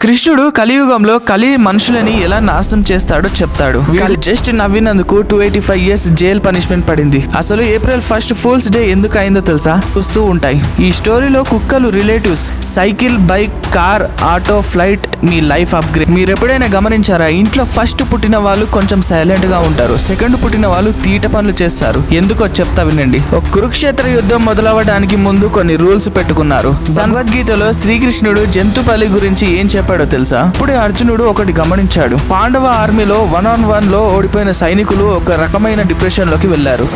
కృష్ణుడు కలియుగంలో కలి మనుషులని ఎలా నాశనం చేస్తాడో చెప్తాడు. వీళ్ళు జస్ట్ నవ్వినందుకు 285 years జైల్ పనిష్మెంట్ పడింది. అసలు April 1st ఫూల్స్ డే ఎందుకు అయిందో తెలుసా? చూస్తూ ఉంటాయి. ఈ స్టోరీలో కుక్కలు relatives, cycle, bike, car, auto, flight మీ లైఫ్ అప్గ్రేడ్. మీరు ఎప్పుడైనా గమనించారా? ఇంట్లో ఫస్ట్ పుట్టిన వాళ్ళు కొంచెం సైలెంట్ గా ఉంటారు, సెకండ్ పుట్టిన వాళ్ళు తీట పనులు చేస్తారు. ఎందుకో చెప్తా వినండి. ఒక కురుక్షేత్ర యుద్ధం మొదలవడానికి ముందు కొన్ని రూల్స్ పెట్టుకున్నారు. భగవద్గీతలో శ్రీకృష్ణుడు జంతుబలి గురించి ఏం చెప్పాడో తెలుసా? అప్పుడే అర్జునుడు ఒకటి గమనించాడు. పాండవ ఆర్మీలో 1-on-1 లో ఓడిపోయిన సైనికులు ఒక రకమైన డిప్రెషన్ లోకి వెళ్లారు.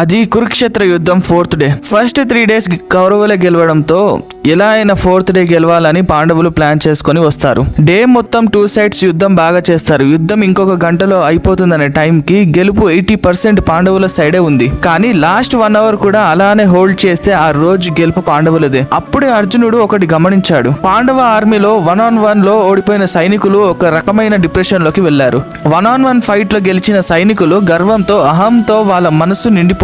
అది కురుక్షేత్ర యుద్ధం 4th డే. ఫస్ట్ 3 days కౌరవులే గెలవడంతో ఎలా అయినా 4th డే గెలవాలని పాండవులు ప్లాన్ చేసుకుని వస్తారు. డే మొత్తం 2 sides యుద్ధం బాగా చేస్తారు. యుద్ధం ఇంకొక గంటలో అయిపోతుందనే టైంకి గెలుపు 80% పాండవుల సైడే ఉంది. కానీ లాస్ట్ 1 hour కూడా అలానే హోల్డ్ చేస్తే ఆ రోజు గెలుపు పాండవులదే. అప్పుడే అర్జునుడు ఒకటి గమనించాడు. పాండవ ఆర్మీలో 1-on-1 లో ఓడిపోయిన సైనికులు ఒక రకమైన డిప్రెషన్ లోకి వెళ్లారు. 1-on-1 ఫైట్ లో గెలిచిన సైనికులు గర్వంతో, అహంతో వాళ్ళ మనసు నిండిపోయింది.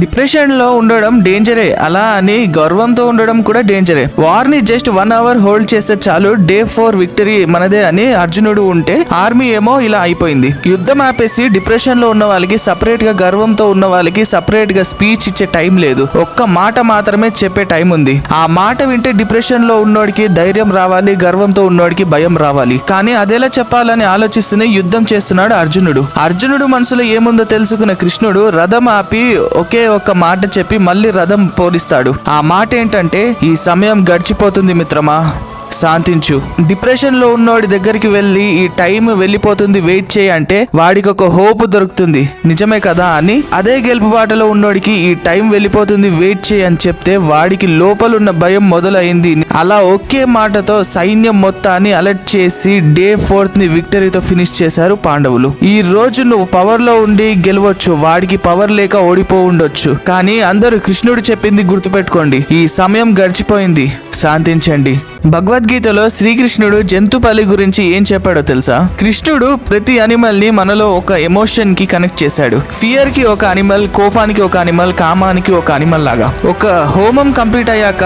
డిప్రెషన్ లో ఉండడం డేంజరే, అలా అని గర్వంతో ఉండడం కూడా డేంజరే. వార్ ని జస్ట్ 1 hour హోల్డ్ చేస్తే చాలు, డే 4 విక్టరీ మనదే అని అర్జునుడు ఉంటే ఆర్మీ ఏమో ఇలా అయిపోయింది. యుద్ధం ఆపేసి డిప్రెషన్ లో ఉన్న వాళ్ళకి సపరేట్ గా, గర్వంతో ఉన్న వాళ్ళకి సపరేట్ గా స్పీచ్ ఇచ్చే టైం లేదు. ఒక్క మాట మాత్రమే చెప్పే టైం ఉంది. ఆ మాట వింటే డిప్రెషన్ లో ఉన్నోడికి ధైర్యం రావాలి, గర్వంతో ఉన్నోడికి భయం రావాలి. కానీ అదేలా చెప్పాలని ఆలోచిస్తూనే యుద్ధం చేస్తున్నాడు అర్జునుడు. అర్జునుడు మనసులో ఏముందో తెలుసుకున్న కృష్ణుడు రథం ఆపి ఒకే ఒక్క మాట చెప్పి మళ్ళీ రథం పోలిస్తాడు. ఆ మాట ఏంటంటే, ఈ సమయం గడిచిపోతుంది మిత్రమా, శాంతించు. డిప్రెషన్ లో ఉన్నోడి దగ్గరికి వెళ్ళి ఈ టైం వెళ్ళిపోతుంది వెయిట్ చేయి అంటే వాడికి ఒక హోప్ దొరుకుతుంది. నిజమే కదా అని అదే గెలుపు బాటలో ఉన్నోడికి ఈ టైం వెళ్ళిపోతుంది వెయిట్ చేయి అని చెప్తే వాడికి లోపలున్న భయం మొదలైంది. అలా ఒకే మాటతో సైన్యం మొత్తాన్ని అలర్ట్ చేసి డే 4th ని విక్టరీతో ఫినిష్ చేశారు పాండవులు. ఈ రోజు నువ్వు పవర్ లో ఉండి గెలవచ్చు, వాడికి పవర్ లేక ఓడిపో ఉండొచ్చు. కానీ అందరూ కృష్ణుడు చెప్పింది గుర్తుపెట్టుకోండి, ఈ సమయం గడిచిపోయింది, శాంతించండి. భగవద్గీతలో శ్రీకృష్ణుడు జంతుబలి గురించి ఏం చెప్పాడో తెలుసా? కృష్ణుడు ప్రతి అనిమల్ ని మనలో ఒక ఎమోషన్ కి కనెక్ట్ చేశాడు. ఫియర్ కి ఒక అనిమల్, కోపానికి ఒక అనిమల్, కామానికి ఒక అనిమల్ లాగా. ఒక హోమం కంప్లీట్ అయ్యాక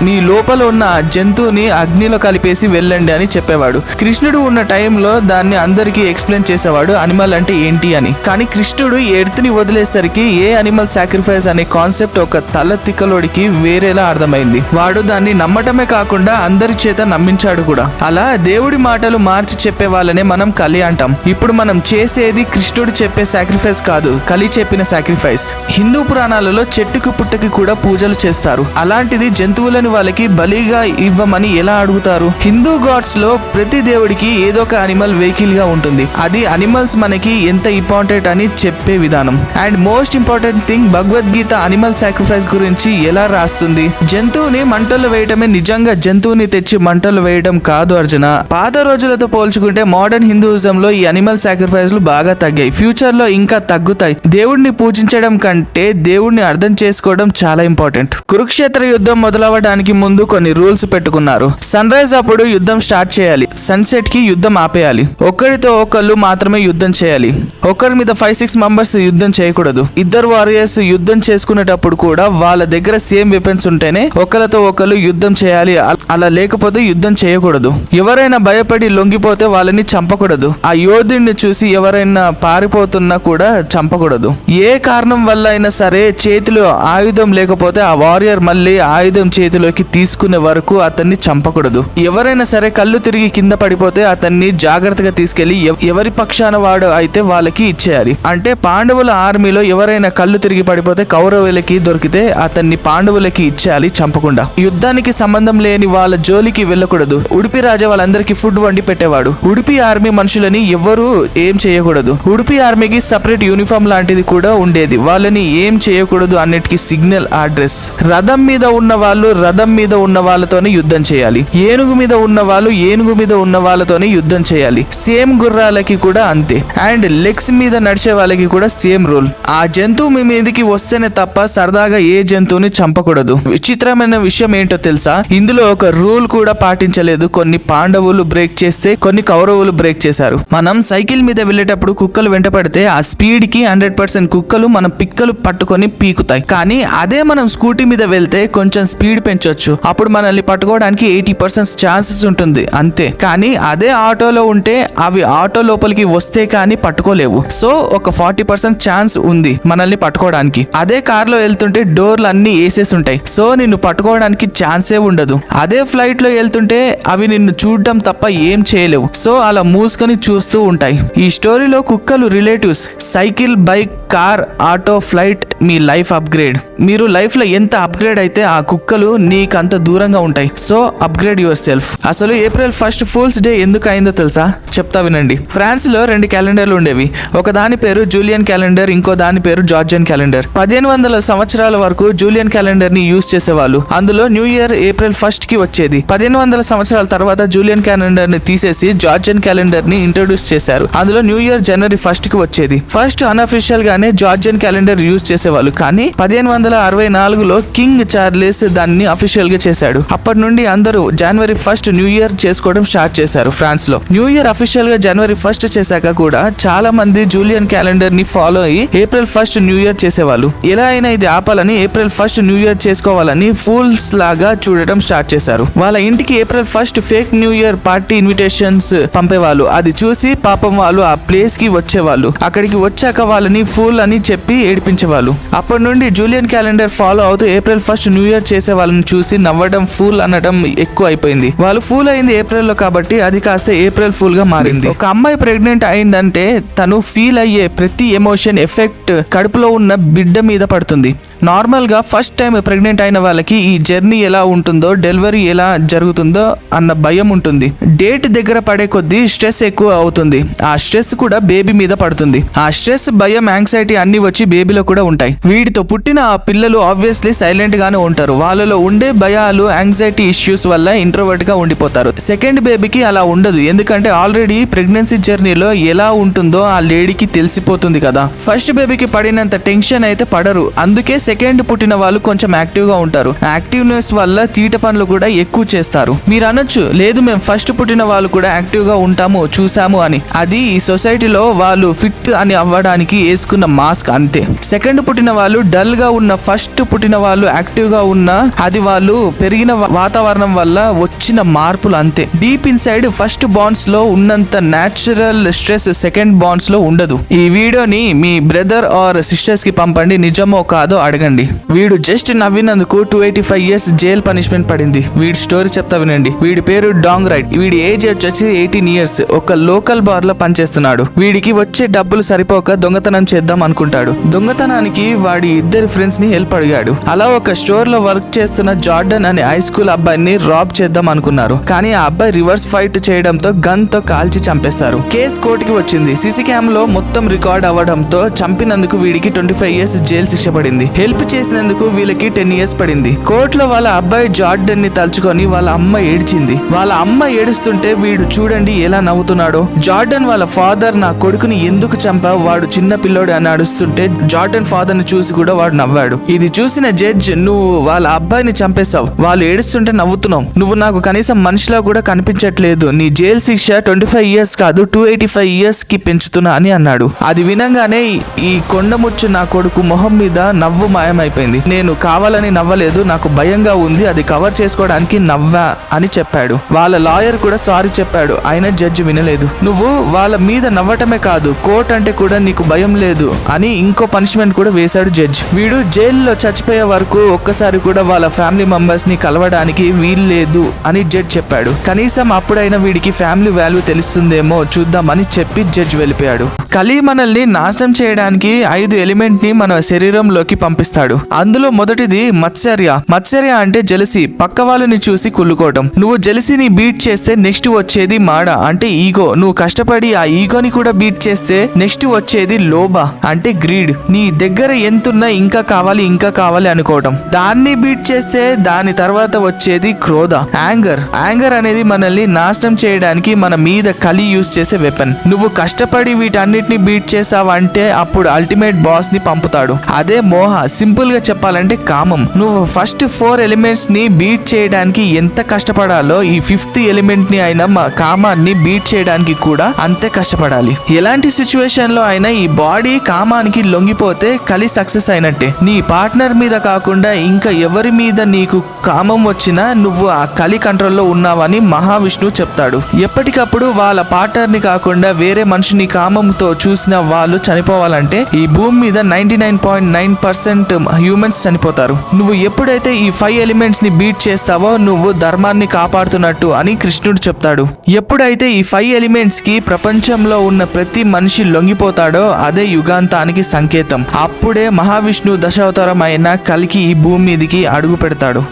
మీ లోపల ఉన్న జంతువుని అగ్నిలో కలిపేసి వెళ్ళండి అని చెప్పేవాడు. కృష్ణుడు ఉన్న టైంలో దాన్ని అందరికీ ఎక్స్ప్లెయిన్ చేసేవాడు అనిమల్ అంటే ఏంటి అని. కానీ కృష్ణుడు ఎర్త్ ని వదిలేసరికి ఏ అనిమల్ సాక్రిఫైస్ అనే కాన్సెప్ట్ ఒక తల తిక్కలోడికి వేరేలా అర్థమైంది. వాడు దాన్ని నమ్మటమే కాకుండా అందరి చేత నమ్మించాడు కూడా. అలా దేవుడి మాటలు మార్చి చెప్పే వాళ్ళనే మనం కలి అంటాం. ఇప్పుడు మనం చేసేది కృష్ణుడు చెప్పే సాక్రిఫైస్ కాదు, కలి చెప్పిన సాక్రిఫైస్. హిందూ పురాణాలలో చెట్టుకు పుట్టకి కూడా పూజలు చేస్తారు. అలాంటిది జంతువులని వాళ్ళకి బలిగా ఇవ్వమని ఎలా అడుగుతారు? హిందూ గాడ్స్ లో ప్రతి దేవుడికి ఏదో ఒక అనిమల్ వెహికల్ గా ఉంటుంది. అది అనిమల్స్ మనకి ఎంత ఇంపార్టెంట్ అని చెప్పే విధానం. And most important thing, Bhagavad Gita animal sacrifice గురించి ఎలా రాస్తుంది? జంతువుని మంటల్లో వేయటమే నిజంగా జంతువుని తెచ్చి మంటలు వేయడం కాదు అర్జున. పాత రోజులతో పోల్చుకుంటే మోడర్న్ హిందూయిజంలో ఈ అనిమల్ సాక్రిఫైస్లు బాగా తగ్గాయి. ఫ్యూచర్ లో ఇంకా తగ్గుతాయి. దేవుడిని పూజించడం కంటే దేవుడిని అర్థం చేసుకోవడం చాలా ఇంపార్టెంట్. కురుక్షేత్ర యుద్ధం మొదలవడానికి ముందు కొన్ని రూల్స్ పెట్టుకున్నారు. సన్ రైజ్ అప్పుడు యుద్ధం స్టార్ట్ చేయాలి, సన్సెట్ కి యుద్ధం ఆపేయాలి. ఒకరితో ఒకళ్ళు మాత్రమే యుద్ధం చేయాలి. ఒకరి మీద 5-6 మెంబర్స్ యుద్ధం చేయకూడదు. ఇద్దరు వారియర్స్ యుద్ధం చేసుకునేటప్పుడు కూడా వాళ్ళ దగ్గర సేమ్ వెపన్స్ ఉంటేనే ఒకరితో ఒకళ్ళు యుద్ధం చేయాలి. అలా లేకపోతే యుద్ధం చేయకూడదు. ఎవరైనా భయపడి లొంగిపోతే వాళ్ళని చంపకూడదు. ఆ యోధుడిని చూసి ఎవరైనా పారిపోతున్నా కూడా చంపకూడదు. ఏ కారణం వల్ల అయినా సరే చేతిలో ఆయుధం లేకపోతే ఆ వారియర్ మళ్ళీ ఆయుధం చేతిలోకి తీసుకునే వరకు అతన్ని చంపకూడదు. ఎవరైనా సరే కళ్ళు తిరిగి కింద పడిపోతే అతన్ని జాగ్రత్తగా తీసుకెళ్లి ఎవరి పక్షాన వాడు అయితే వాళ్ళకి ఇచ్చేయాలి. అంటే పాండవుల ఆర్మీలో ఎవరైనా కళ్ళు తిరిగి పడిపోతే కౌరవులకి దొరికితే అతన్ని పాండవులకి ఇచ్చేయాలి, చంపకుండా. యుద్ధానికి సంబంధం లేని వాళ్ళ జోలికి వెళ్ళకూడదు. ఉడిపి రాజా వాళ్ళందరికీ ఫుడ్ వండి పెట్టేవాడు. ఉడిపి ఆర్మీ మనుషులని ఎవ్వరూ ఏం చేయకూడదు. ఉడిపి ఆర్మీకి సపరేట్ యూనిఫామ్ లాంటిది కూడా ఉండేది. వాళ్ళని ఏం చేయకూడదు అన్నిటికీ సిగ్నల్ అడ్రస్. రథం మీద ఉన్న వాళ్ళు రథం మీద ఉన్న వాళ్ళతోనే యుద్ధం చేయాలి. ఏనుగు మీద ఉన్న వాళ్ళు ఏనుగు మీద ఉన్న వాళ్ళతోనే యుద్ధం చేయాలి. సేమ్ గుర్రాలకి కూడా అంతే. అండ్ లెగ్స్ మీద నడిచే వాళ్ళకి కూడా సేమ్ రూల్. ఆ జంతువు మీ మీదకి వస్తేనే తప్ప సరదాగా ఏ జంతువుని చంపకూడదు. విచిత్రమైన విషయం ఏంటో తెలుసా? ఇందులో ఒక రూల్ రూల్ కూడా పాటించలేదు. కొన్ని పాండవులు బ్రేక్ చేస్తే కొన్ని కౌరవులు బ్రేక్ చేశారు. మనం సైకిల్ మీద వెళ్ళేటప్పుడు కుక్కలు వెంట పడితే ఆ స్పీడ్ కి 100% కుక్కలు మన పిక్కలు పట్టుకొని పీకుతాయి. కానీ అదే మనం స్కూటీ మీద వెళ్తే కొంచెం స్పీడ్ పెంచొచ్చు, అప్పుడు మనల్ని పట్టుకోవడానికి 80% ఛాన్సెస్ ఉంటుంది అంతే. కానీ అదే ఆటోలో ఉంటే అవి ఆటో లోపలికి వస్తే కానీ పట్టుకోలేవు. సో ఒక 40% ఛాన్స్ ఉంది మనల్ని పట్టుకోవడానికి. అదే కార్ లో వెళ్తుంటే డోర్లు అన్ని వేసేసి ఉంటాయి, సో నిన్ను పట్టుకోవడానికి ఛాన్సే ఉండదు. అదే ఫ్లైట్ లో వెళ్తుంటే అవి నిన్ను చూడడం తప్ప ఏం చేయలేవు, సో అలా మూసుకొని చూస్తూ ఉంటాయి. ఈ స్టోరీలో కుక్కలు relatives. Cycle, bike, car, auto, flight మీ లైఫ్ అప్గ్రేడ్. మీరు లైఫ్ లో ఎంత అప్గ్రేడ్ అయితే ఆ కుక్కలు నీకు అంత దూరంగా ఉంటాయి. So upgrade your self. అసలు ఏప్రిల్ 1 ఫూల్స్ డే ఎందుకు అయిందో తెలుసా? చెప్తా వినండి. ఫ్రాన్స్ లో 2 క్యాలెండర్లు ఉండేవి. ఒక దాని పేరు జూలియన్ క్యాలెండర్, ఇంకో దాని పేరు జార్జియన్ క్యాలెండర్. 1500 సంవత్సరాల వరకు జూలియన్ క్యాలెండర్ ని యూజ్ చేసేవాళ్ళు. అందులో న్యూ ఇయర్ ఏప్రిల్ 1 కి వచ్చేది. 1500 సంవత్సరాల తర్వాత జూలియన్ క్యాలెండర్ ని తీసేసి జార్జియన్ క్యాలెండర్ ని ఇంట్రొడ్యూస్ చేశారు. అందులో న్యూ ఇయర్ జనవరి 1 కి వచ్చేది. ఫస్ట్ అన్అఫిషియల్ గానే జార్జియన్ క్యాలెండర్ యూజ్ చేసేవాళ్ళు, కానీ 1564లో కింగ్ చార్లెస్ దాన్ని అఫీషియల్ గా చేశాడు. అప్పటి నుండి అందరూ జనవరి 1 న్యూ ఇయర్ చేసుకోవడం స్టార్ట్ చేశారు. ఫ్రాన్స్ లో న్యూ ఇయర్ అఫీషియల్ గా జనవరి 1 చేశాక కూడా చాలా మంది జూలియన్ క్యాలెండర్ ని ఫాలో అయ్యి ఏప్రిల్ 1 న్యూ ఇయర్ చేసేవాళ్ళు. ఎలా అయినా ఇది ఆపాలని ఏప్రిల్ 1 న్యూ ఇయర్ చేసుకోవాలని ఫూల్స్ లాగా చూడటం స్టార్ట్ చేశారు. వాళ్ళ ఇంటికి April 1 fake new year party invitations పంపేవాళ్ళు. అది చూసి పాపం వాళ్ళు ఆ ప్లేస్ కి వచ్చేవాళ్ళు. అక్కడికి వచ్చాక వాళ్ళని ఫూల్ అని చెప్పి ఏడిపించేవాళ్ళు. అప్పటి నుండి జూలియన్ క్యాలెండర్ ఫాలో అవుతూ ఏప్రిల్ 1 న్యూ ఇయర్ చేసే వాళ్ళని చూసి నవ్వడం, ఫూల్ అనడం ఎక్కువ అయిపోయింది. వాళ్ళు ఫూల్ అయింది ఏప్రిల్ లో కాబట్టి అది కాస్త ఏప్రిల్ ఫూల్ గా మారింది. ఒక అమ్మాయి ప్రెగ్నెంట్ అయిందంటే తను ఫీల్ అయ్యే ప్రతి ఎమోషన్ ఎఫెక్ట్ కడుపులో ఉన్న బిడ్డ మీద పడుతుంది. నార్మల్ గా ఫస్ట్ టైం ప్రెగ్నెంట్ అయిన వాళ్ళకి ఈ జర్నీ ఎలా ఉంటుందో, డెలివరీ ఎలా జరుగుతుందో అన్న భయం ఉంటుంది. డేట్ దగ్గర పడే కొద్దీ స్ట్రెస్ ఎక్కువ అవుతుంది. ఆ స్ట్రెస్ కూడా బేబీ మీద పడుతుంది. ఆ స్ట్రెస్, భయం, యాంగ్జైటీ అన్ని వచ్చి బేబీలో కూడా ఉంటాయి. వీటితో పుట్టిన ఆ పిల్లలు ఆబ్వియస్లీ సైలెంట్ గానే ఉంటారు. వాళ్ళలో ఉండే భయాలు, యాంగ్జైటీ ఇష్యూస్ వల్ల ఇంట్రోవర్ట్ గా ఉండిపోతారు. సెకండ్ బేబీకి అలా ఉండదు, ఎందుకంటే ఆల్రెడీ ప్రెగ్నెన్సీ జర్నీలో ఎలా ఉంటుందో ఆ లేడీకి తెలిసిపోతుంది కదా. ఫస్ట్ బేబీకి పడినంత టెన్షన్ అయితే పడరు. అందుకే సెకండ్ పుట్టిన వాళ్ళు కొంచెం యాక్టివ్ గా ఉంటారు. యాక్టివ్నెస్ వల్ల తీట పనులు కూడా ఎక్కువ చేస్తారు. మీరు అనొచ్చు, లేదు మేము ఫస్ట్ పుట్టిన వాళ్ళు కూడా యాక్టివ్ గా ఉంటాము చూసాము అని. అది ఈ సొసైటీలో వాళ్ళు ఫిట్ అని అవ్వడానికి వేసుకున్న మాస్క్ అంతే. సెకండ్ పుట్టిన వాళ్ళు డల్ గా ఉన్న, ఫస్ట్ పుట్టిన వాళ్ళు యాక్టివ్ గా ఉన్న, అది వాళ్ళు పెరిగిన వాతావరణం వల్ల వచ్చిన మార్పులు అంతే. డీప్ ఇన్సైడ్ ఫస్ట్ బాండ్స్ లో ఉన్నంత న్యాచురల్ స్ట్రెస్ సెకండ్ బాండ్స్ లో ఉండదు. ఈ వీడియోని మీ బ్రదర్ ఆర్ సిస్టర్స్ కి పంపండి, నిజమో కాదో అడగండి. వీడు జస్ట్ నవ్వినందుకు 285 years జైల్ పనిష్మెంట్ పడింది. వీడి స్టోరీ చెప్తా వినండి. వీడి పేరు డాంగ్ రైట్. వీడి ఏజ్ వచ్చి 18 years. ఒక లోకల్ బార్ లో పనిచేస్తున్నాడు. వీడికి వచ్చే డబ్బులు సరిపోక దొంగతనం చేద్దాం అనుకుంటాడు. దొంగతనానికి వాడి ఇద్దరు ఫ్రెండ్స్ ని హెల్ప్ అడిగాడు. అలా ఒక స్టోర్ లో వర్క్ చేస్తున్న జార్డన్ అనే హై స్కూల్ అబ్బాయిని రాబ్ చేద్దాం అనుకున్నారు. కానీ ఆ అబ్బాయి రివర్స్ ఫైట్ చేయడంతో గన్ తో కాల్చి చంపేస్తారు. కేసు కోర్టుకి వచ్చింది. సీసీ క్యామ్ లో మొత్తం రికార్డ్ అవ్వడంతో చంపినందుకు వీడికి 25 years జైలు శిక్ష పడింది. హెల్ప్ చేసినందుకు వీళ్ళకి 10 years పడింది. కోర్టులో వాళ్ళ అబ్బాయి జార్డన్ ని తలుచుకొని వాళ్ళ అమ్మ ఏడ్చింది. వాళ్ళ అమ్మ ఏడుస్తుంటే వీడు చూడండి ఎలా నవ్వుతున్నాడో. జార్డన్ వాళ్ళ ఫాదర్, నా కొడుకుని ఎందుకు చంపావు, వాడు చిన్న పిల్లోడు అని అడుస్తుంటే జార్డన్ ఫాదర్ ని చూసి కూడా వాడు నవ్వాడు. ఇది చూసిన జడ్జ్, నువ్వు వాళ్ళ అబ్బాయిని చంపేశావు, వాళ్ళు ఏడుస్తుంటే నవ్వుతున్నావు, నువ్వు నాకు కనీసం మనిషిలా కూడా కనిపించట్లేదు, నీ జైలు శిక్ష 25 years కాదు 285 years కి పెంచుతున్నా అని అన్నాడు. అది వినంగానే ఈ కొండముచ్చు నా కొడుకు మొహం మీద నవ్వు మాయమైపోయింది. నేను కావాలని నవ్వలేదు, నాకు భయంగా ఉంది, అది కవర్ చేసుకోవడానికి నవ్వా అని చెప్పాడు. వాళ్ళ లాయర్ కూడా సారీ చెప్పాడు. అయినా జడ్జి వినలేదు. నువ్వు వాళ్ళ మీద నవ్వటమే కాదు, కోర్ట్ అంటే కూడా నీకు భయం లేదు అని ఇంకో పనిష్మెంట్ కూడా వేశాడు జడ్జ్. వీడు జైల్లో చచ్చిపోయే వరకు ఒక్కసారి కూడా వాళ్ళ ఫ్యామిలీ మెంబర్స్ ని కలవడానికి వీల్లేదు అని జడ్జ్ చెప్పాడు. కనీసం అప్పుడైనా వీడికి ఫ్యామిలీ వాల్యూ తెలుస్తుందేమో చూద్దామని చెప్పి జడ్జ్ వెళ్ళిపోయాడు. కలి మనల్ని నాశనం చేయడానికి 5 ఎలిమెంట్ ని మన శరీరంలోకి పంపిస్తాడు. అందులో మొదటిది మత్సర్య. మత్సర్య అంటే జెలసీ, పక్క వాళ్ళని చూసి కుళ్ళుకోవడం. నువ్వు జెలసీని బీట్ చేస్తే నెక్స్ట్ వచ్చేది మాడ అంటే ఈగో. నువ్వు కష్టపడి ఆ ఈగోని కూడా బీట్ చేస్తే నెక్స్ట్ వచ్చేది లోభ అంటే గ్రీడ్. నీ దగ్గర ఎంతున్నా ఇంకా కావాలి ఇంకా కావాలి అనుకోవడం. దాన్ని బీట్ చేస్తే దాని తర్వాత వచ్చేది క్రోధ, యాంగర్. యాంగర్ అనేది మనల్ని నాశనం చేయడానికి మన మీద కలి యూజ్ చేసే వెపన్. నువ్వు కష్టపడి వీటన్ని అన్నిటిని బీట్ చేసావంటే అప్పుడు అల్టిమేట్ బాస్ ని పంపుతాడు. అదే మోహ. సింపుల్ గా చెప్పాలంటే కామం. నువ్వు ఫస్ట్ 4 ఎలిమెంట్స్ ని బీట్ చేయడానికి ఎంత కష్టపడాలో ఈ 5th ఎలిమెంట్ ని అయినా కామాన్ని బీట్ చేయడానికి కూడా అంతే కష్టపడాలి. ఎలాంటి సిచ్యువేషన్ లో అయినా ఈ బాడీ కామానికి లొంగిపోతే కలి సక్సెస్ అయినట్టే. నీ పార్ట్నర్ మీద కాకుండా ఇంకా ఎవరి మీద నీకు కామం వచ్చినా నువ్వు ఆ కలి కంట్రోల్లో ఉన్నావని మహావిష్ణువు చెప్తాడు. ఎప్పటికప్పుడు వాళ్ళ పార్ట్నర్ ని కాకుండా వేరే మనిషిని కామంతో చూసిన వాళ్ళు చనిపోవాలంటే ఈ భూమి మీద 99.9% హ్యూమన్స్ చనిపోతారు. నువ్వు ఎప్పుడైతే ఈ 5 ఎలిమెంట్స్ ని బీట్ చేస్తావో నువ్వు ధర్మాన్ని కాపాడుతున్నట్టు అని కృష్ణుడు చెప్తాడు. ఎప్పుడైతే ఈ 5 ఎలిమెంట్స్ కి ప్రపంచంలో ఉన్న ప్రతి మనిషి లొంగిపోతాడో అదే యుగాంతానికి సంకేతం. అప్పుడే మహావిష్ణువు దశావతారం అయిన కలికి ఈ భూమి మీదకి అడుగు పెడతాడు.